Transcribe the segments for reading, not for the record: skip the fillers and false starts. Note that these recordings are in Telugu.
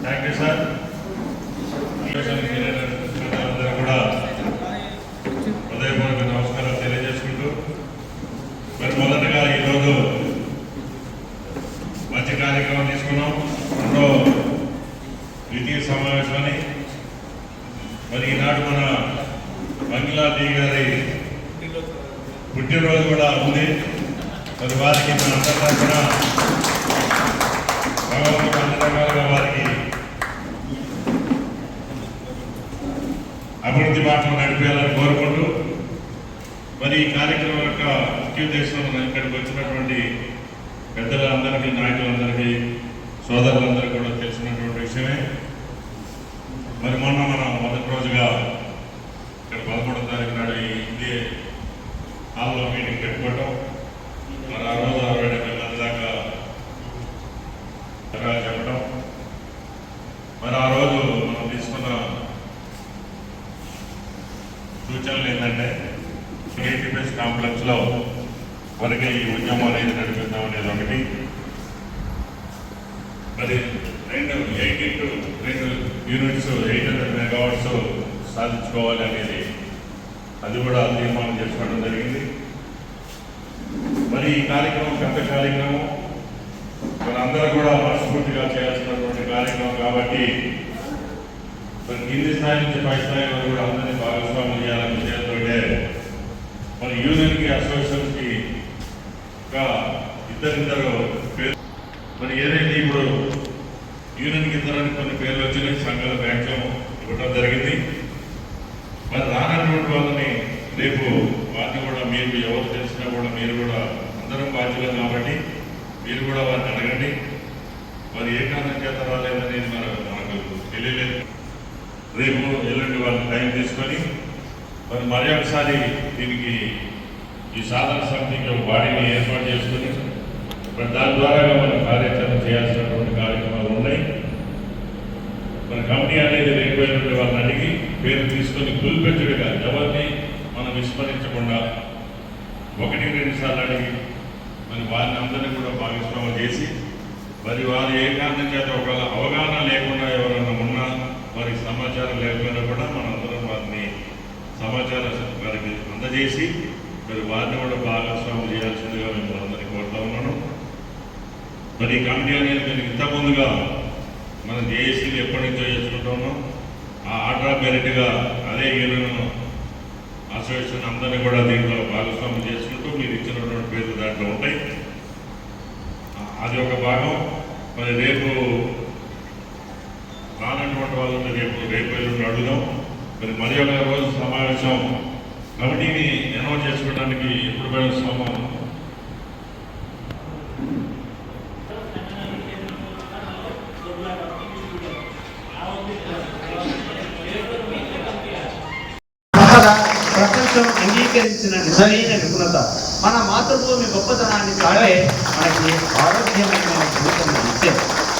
Thank you sir. అందరూ కూడా హృదయపూర్వక నమస్కారాలు తెలియజేసుకుంటూ మరి మొదటగా ఈరోజు మంచి కార్యక్రమం తీసుకున్నాం. రెండో ద్వితీయ సమావేశాన్ని మరి ఈనాడు మన మంగిలాది గారి పుట్టినరోజు కూడా ఉంది. మరి వారికి మన అందరి తరఫున భగవంతుడు అన్ని రకాలుగా వారికి అభివృద్ధి బాటలో నడిపేయాలని కోరుకుంటూ మరి ఈ కార్యక్రమం యొక్క ముఖ్య ఉద్దేశం ఇక్కడికి వచ్చినటువంటి పెద్దలందరికీ, నాయకులందరికీ, సోదరులందరికీ కూడా తెలిసినటువంటి విషయమే. మరి మొన్న మనం మొదటి రోజుగా ఇక్కడ 11వ తారీఖు నాడు ఇదే హాల్లో మీటింగ్ పెట్టుకోవటం, మరి ఆ రోజు 60-70 మంది దాకా చెప్పడం, మరి ఆ రోజు మనం తీసుకున్న సూచనలు ఏంటంటే ఏటీపీఎస్ కాంప్లెక్స్లో వరకే ఈ ఉద్యమం అనేది నడిపిద్దాం అనేది ఒకటి. మరి 2 యూనిట్స్ 800 మెగావాట్స్ సాధించుకోవాలి అనేది అది కూడా తీర్మానం చేసుకోవడం జరిగింది. మరి ఈ కార్యక్రమం పెద్ద కార్యక్రమం, మనందరూ కూడా మనస్ఫూర్తిగా చేయాల్సినటువంటి కార్యక్రమం కాబట్టి మరి కింది స్థాయి నుంచి పై స్థాయి వరకు కూడా అందరినీ భాగస్వామ్యం చేయాలని విషయంతో మరి యూనియన్కి, అసోసియేషన్కి ఇద్దరు పేరు మరి ఏదైతే ఇప్పుడు యూనియన్కి ఇద్దరని కొన్ని పేర్లు వచ్చినాయి, సంఘాల మ్యాక్సిమం ఇవ్వడం జరిగింది. మరి రానటువంటి వాళ్ళని రేపు వారిని కూడా మీరు ఎవరు తెలిసినా కూడా మీరు కూడా అందరం బాధ్యులం కాబట్టి మీరు కూడా వారిని అడగండి. మరి ఏ కారణం చేత రాలేదనేది మనకు తెలియలేదు. రేపు ఎల్లుండి వాళ్ళని టైం తీసుకొని మరి ఒకసారి దీనికి ఈ సాధన సమితికి ఒక బాడీని ఏర్పాటు చేసుకుని మరి దాని ద్వారా మనం కార్యాచరణ చేయాల్సినటువంటి కార్యక్రమాలు ఉన్నాయి. మన కమిటీ అనేది రేపు ఎల్లుండి వాళ్ళని అడిగి పేరు తీసుకొని గుల్పెచ్చుడుగా ఎవరిని మనం విస్మరించకుండా 1-2 సార్లు అడిగి మరి వారిని అందరినీ కూడా భాగస్వామ్యం చేసి మరి వారు ఏ కారణం చేత ఒకవేళ అవగాహన లేకుండా ఎవరైనా ఉన్నా వారికి సమాచారం లేకపోయినా కూడా మనందరం వారిని సమాచారం వారికి అందజేసి మరి వారిని కూడా భాగస్వామ్యం చేయాల్సిందిగా మేము అందరినీ కోరుతా ఉన్నాను. మరి ఈ కమిటీ అనేది మేము ఇంతకుముందుగా మనం జేఏసీలు ఎప్పటి నుంచో చేసుకుంటూ ఉన్నాం. ఆ ఆర్డర్ మెరిట్గా అదే యూనియన్, అసోసియేషన్ అందరినీ కూడా దీంట్లో భాగస్వామ్యం చేసుకుంటూ మీరు ఇచ్చినటువంటి పేర్లు దాంట్లో ఉంటాయి. అది ఒక భాగం. మరి రేపు రానటువంటి వాళ్ళని రేపు ఎల్లుండి అడుగుదాం. మరి ఒక రోజు సమావేశం కమిటీని అనౌన్స్ చేసుకోవడానికి ఎప్పుడు పోయిన సోమం ప్రపంచం అంగీకరించిన నిజమైన నిపుణత మన మాతృభూమి గొప్పతనాన్ని చాటే మనకి ఆరోగ్యమైన జీవితం ఇచ్చే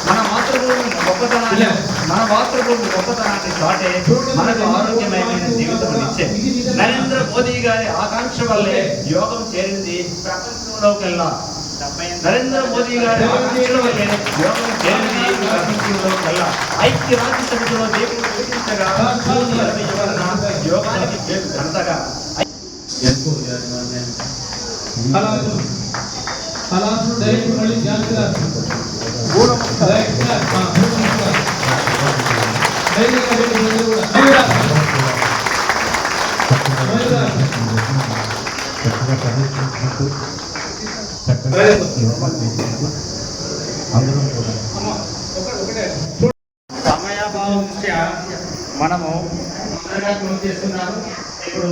మన మాతృభూమి గొప్పతనాన్ని చాటే మనకు ఆరోగ్యమైన జీవితం ఇచ్చే నరేంద్ర మోదీ గారి ఆకాంక్ష వల్లే యోగం చేరింది ప్రపంచంలోకెల్లా. నరేంద్ర మోదీ గారి ఆకాంక్షల వల్లే యోగం చేరింది ప్రపంచంలోకెల్లా. ఐక్యరాజ్య సమితిలో దేవుడు సూచించగా యోగానికి ఘనతగా సమయాభావం దృష్ట్యా మనము చేస్తున్నాము. ఇప్పుడు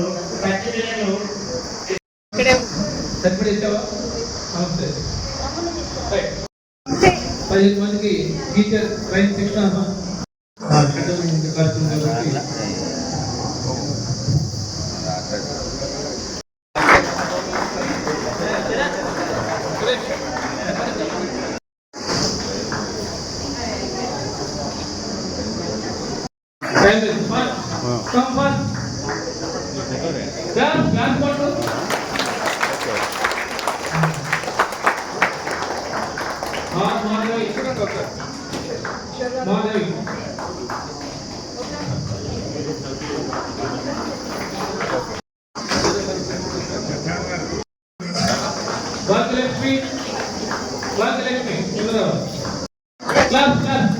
పదిహేను మందికి టీచర్ ట్రైన్ శిక్షణ Madhavi. క్లాస్ క్లాస్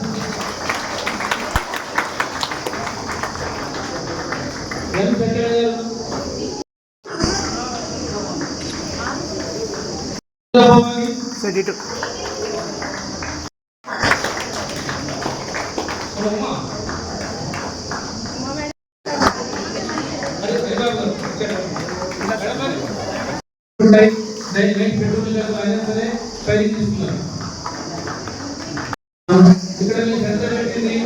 ఎం సెక్రటరీ సెడిట్ ఇక్కడ మీ శ్రద్ధ పెట్టింది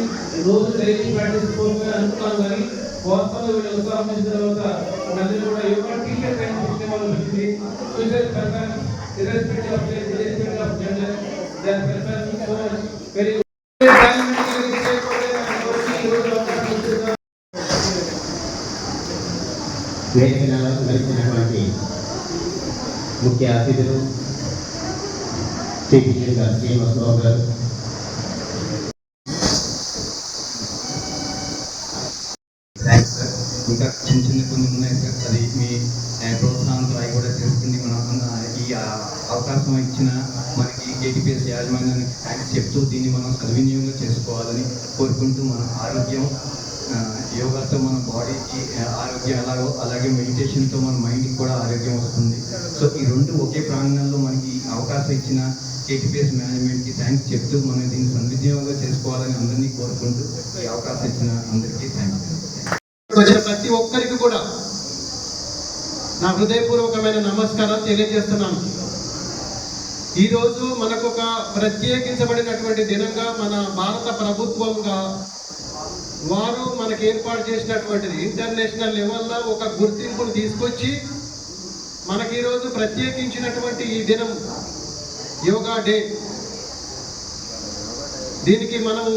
రోజు డైలీ ప్రాక్టీస్ చేసుకోవాలని అనుకున్నాను కానీ వాస్తవంగా వీళ్ళు ఉత్సాహం చేసిన తర్వాత మళ్ళీ కూడా యోగా టీచర్ ట్రైనింగ్ సిస్టమ్ వాళ్ళు పెట్టింది future person irrespective of place, irrespective of gender, they are person so much very వేదికలలో కలిసినటువంటి ముఖ్య అతిథులు శ్రీ గారు శ్రీనివాసరావు గారు, థ్యాంక్స్ సార్. ఇంకా చిన్న చిన్న కొన్ని ఉన్నాయి సార్, అది మీ ప్రోత్సాహంతో అవి కూడా చేసుకుని మనం ఈ అవకాశం ఇచ్చిన మనకి కేటీపీఎస్ యాజమాన్యానికి థ్యాంక్స్ చెప్తూ దీన్ని మనం సద్వినియోగం చేసుకోవాలని కోరుకుంటూ మన ఆరోగ్యం యోగాతో మన బాడీకి ఆరోగ్యం ఎలాగో అలాగే మెడిటేషన్తో మన మైండ్కి కూడా ఆరోగ్యం వస్తుంది. సో ఈ రెండు ఒకే ప్రాంగణంలో మనకి అవకాశం ఇచ్చిన కేటీపీఎస్ మేనేజ్మెంట్కి థ్యాంక్స్ చెప్తూ మనం దీన్ని సద్వినియోగంగా చేసుకోవాలని అందరినీ కోరుకుంటూ ఈ అవకాశం ఇచ్చిన అందరికీ థ్యాంక్స్. వచ్చిన ప్రతి ఒక్కరికి కూడా నా హృదయపూర్వకమైన నమస్కారం తెలియజేస్తున్నాను. ఈరోజు మనకు ఒక ప్రత్యేకించబడినటువంటి దినంగా మన భారత ప్రభుత్వంగా వారు మనకు ఏర్పాటు చేసినటువంటిది ఇంటర్నేషనల్ లెవెల్లో ఒక గుర్తింపును తీసుకొచ్చి మనకి ఈరోజు ప్రత్యేకించినటువంటి ఈ దినం యోగా డే. దీనికి మనము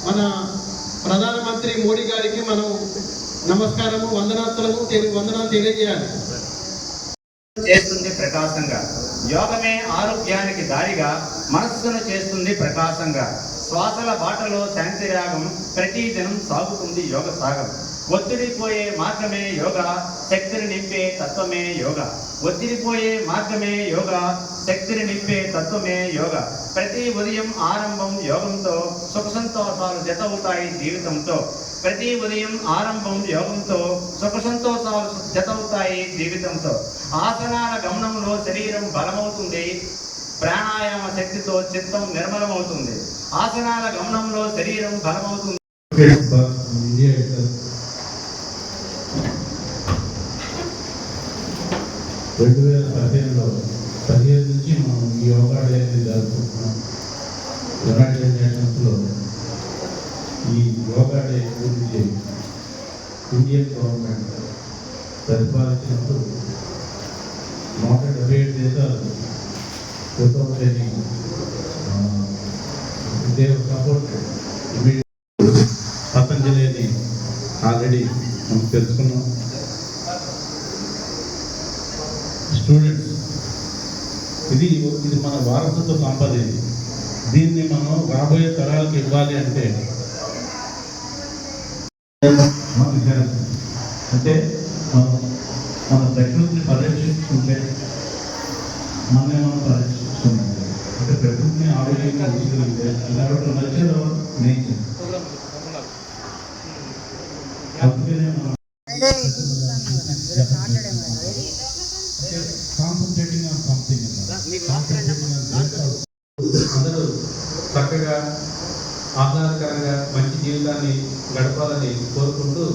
మన ప్రధానమంత్రి మోడీ గారికి మనం నమస్కారము వందనాలు తెలియజేయాలి. చేస్తుంది ప్రకాశంగా, యోగమే ఆరోగ్యానికి దారిగా, మనస్సును చేస్తుంది ప్రకాశంగా, శ్వాసల బాటలో శాంతి రాగం, ప్రతి దినం సాగుతుంది యోగ సాగం. ఒత్తిడిపోయే మార్గమే యోగా, శక్తిని నింపే తత్వమే యోగా. ఒత్తిడిపోయే మార్గమే యోగా, శక్తిని నింపే తత్వమే యోగా. ప్రతి ఉదయం ఆరంభం యోగంతో, సుఖ సంతోషాలు జతవుతాయి జీవితంతో. ప్రతి ఉదయం ఆరంభం యోగంతో, సుఖ సంతోషాలు జతవుతాయి జీవితంతో. ఆసనాల గమనంలో శరీరం బలమవుతుంది, ప్రాణాయామ శక్తితో చిత్తం నిర్మలమవుతుంది. ఆసనాల గమనంలో శరీరం బలమవుతుంది. 2015లో 15 నుంచి మనం ఈ యోగా డే జరుపుకుంటున్నాం. యునైటెడ్ నేషన్స్లో ఈ యోగా డే గురించి ఇండియన్ గవర్నమెంట్ ప్రతిపాదించినప్పుడు 177 దేశాలు వితౌట్ ఎనీ సపోర్ట్ పతంజలి అని ఆల్రెడీ మనం తెలుసుకున్నాం. స్టూడెంట్స్ ఇది మన వారసత్వ సంపద. దీన్ని మనం రాబోయే తరాలకు ఇవ్వాలి అంటే అంటే మన ప్రకృతిని పరిరక్షించుకుంటే మనం పరిరక్షించుకుంటే అంటే ప్రకృతిని ఆరోగ్యంగా ఉంచగలిగితే కాబట్టి నచ్చలో నేచర్ అందుకనే మనం కాన్సన్ట్రేటింగ్ ఆన్ సంథింగ్ అందరూ చక్కగా ఆహ్లాదకరంగా మంచి జీవితాన్ని గడపాలని కోరుకుంటూ,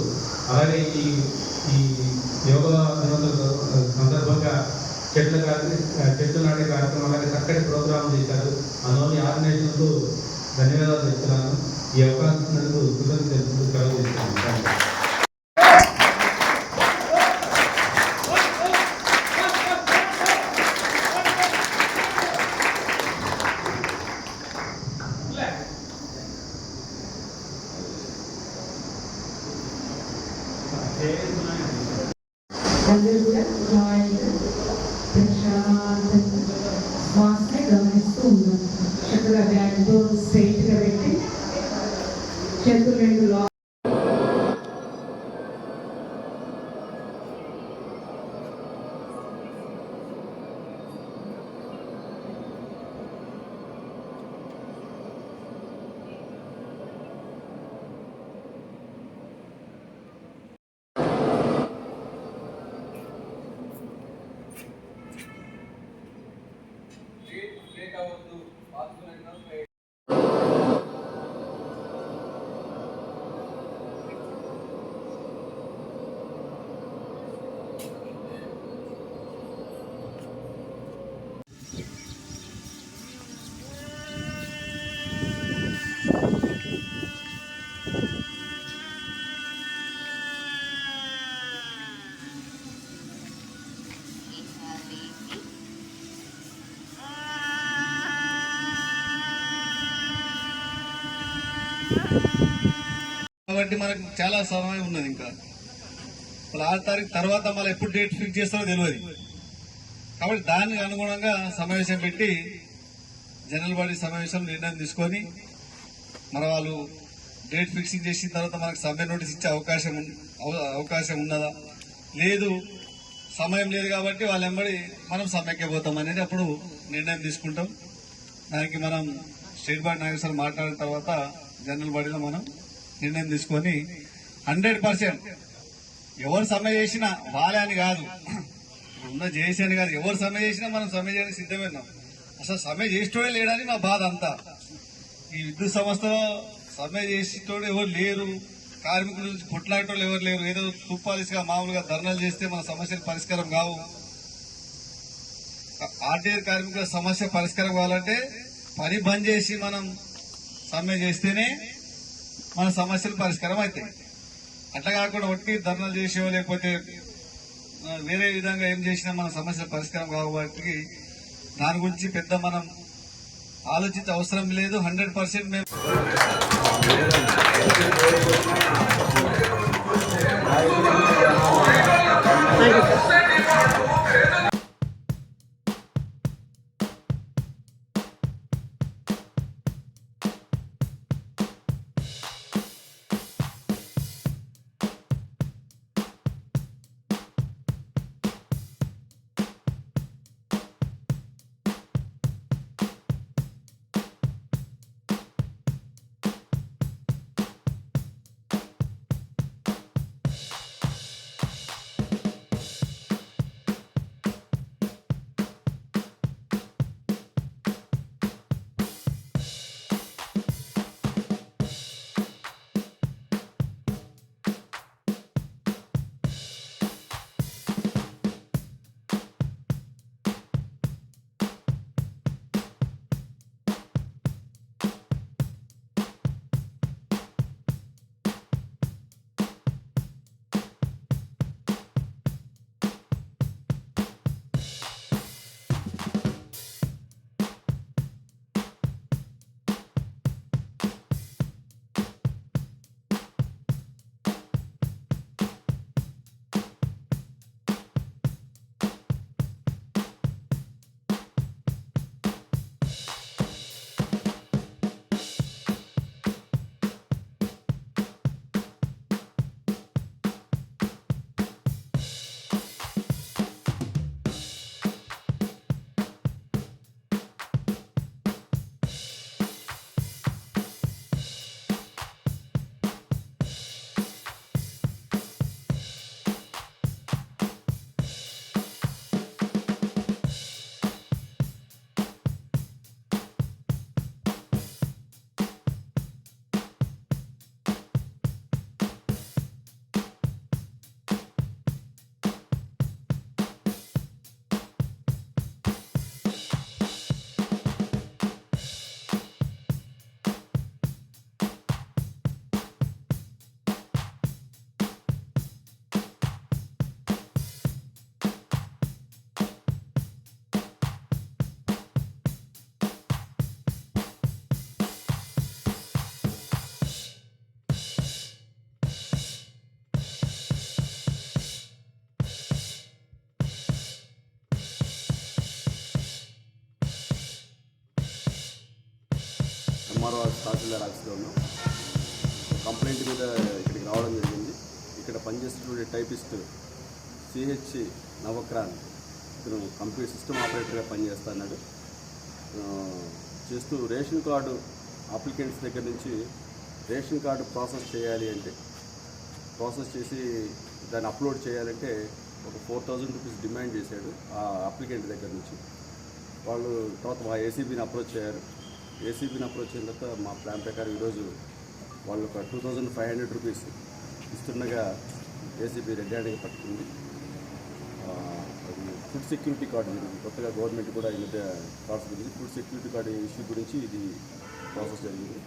అలాగే ఈ యోగా దినోత్సవ సందర్భంగా చెట్లు నాటే కార్యక్రమం అలాగే చక్కటి ప్రోగ్రాం చేశారు. అందులోని ఆర్గనైజేషన్కు ధన్యవాదాలు చెప్తున్నాను. ఈ అవకాశం కృతజ్ఞతలు సెలవు చేస్తున్నాను. అందరూ కూడా జాయిగా ప్రశాంతంగా శ్వాసని గమనిస్తూ ఉన్నాం. చక్కగా బ్యాగ్తో స్ట్రైట్గా పెట్టి చేతులు రెండు కాబట్టి మనకు చాలా సమయం ఉన్నది. ఇంకా 6 తారీఖు తర్వాత మళ్ళీ ఎప్పుడు డేట్ ఫిక్స్ చేస్తారో తెలియదు. కాబట్టి దానికి అనుగుణంగా సమావేశం పెట్టి జనరల్ బాడీ సమావేశం నిర్ణయం తీసుకొని మన వాళ్ళు డేట్ ఫిక్సింగ్ చేసిన తర్వాత మనకు సమ్మె నోటీస్ ఇచ్చే అవకాశం ఉన్నదా, లేదు సమయం లేదు కాబట్టి వాళ్ళు వెంబడి మనం సమ్మెకే పోతాం అనేది అప్పుడు నిర్ణయం తీసుకుంటాం. దానికి మనం స్టేట్ బాడీ నాయకులు మాట్లాడిన తర్వాత జనరల్ బాడీలో మనం నిర్ణయం తీసుకొని 100% ఎవరు సమ్మె చేసినా వాళ్ళే అని కాదు, ఉన్న చేసి అని కాదు, ఎవరు సమ్మె చేసినా మనం సమ్మె చేయడానికి సిద్ధమేన్నాం. అసలు సమ్మె చేసేటోడే లేడని మా బాధ అంతా. ఈ విద్యుత్ సంస్థలో సమ్మె చేసేటోడు ఎవరు లేరు, కార్మికుల నుంచి కొట్లాడేటోళ్ళు ఎవరు లేరు. ఏదో తుప్పాలిసిగా మామూలుగా ధర్నాలు చేస్తే మన సమస్యలు పరిష్కారం కావు. ఆర్టీఐ కార్మికుల సమస్య పరిష్కారం కావాలంటే పని బంద్ చేసి మనం సమ్మె చేస్తేనే మన సమస్యలు పరిష్కారం అవుతాయి. అట్లా కాకుండా ఒట్టి ధర్నాలు చేసేవో లేకపోతే వేరే విధంగా ఏం చేసినా మన సమస్యలు పరిష్కారం కాబట్టి దాని గురించి పెద్ద మనం ఆలోచించే అవసరం లేదు. 100% మేము ఎంఆర్ఓ తహసీల్దార్ ఆఫీస్లో ఉన్నాం. కంప్లైంట్ మీద ఇక్కడికి రావడం జరిగింది. ఇక్కడ పనిచేస్తున్న టైపిస్ట్ సిహెచ్ నవక్రాన్ ఇతను కంప్యూటర్ సిస్టమ్ ఆపరేటర్గా పనిచేస్తున్నాడు. చేస్తూ రేషన్ కార్డు అప్లికెంట్స్ దగ్గర నుంచి రేషన్ కార్డు ప్రాసెస్ చేయాలి అంటే ప్రాసెస్ చేసి దాన్ని అప్లోడ్ చేయాలంటే ఒక 4,000 రూపీస్ డిమాండ్ చేశాడు ఆ అప్లికెంట్ దగ్గర నుంచి. వాళ్ళు తర్వాత మా ఏసీబీని అప్రోచ్ అయ్యారు. ఏసీబీని అప్రోచ్ అయిన తర్వాత మా ప్లాన్ ప్రకారం ఈరోజు వాళ్ళు ఒక 2,500 రూపీస్ ఇస్తుండగా ఏసీబీ రెడ్ హ్యాండ్గా పట్టుకుంది. అది ఫుడ్ సెక్యూరిటీ కార్డు జరిగింది. కొత్తగా గవర్నమెంట్ కూడా ఈ మధ్య కార్డ్స్ గురించి ఫుడ్ సెక్యూరిటీ కార్డు ఇష్యూ గురించి ఇది ప్రాసెస్ జరిగింది.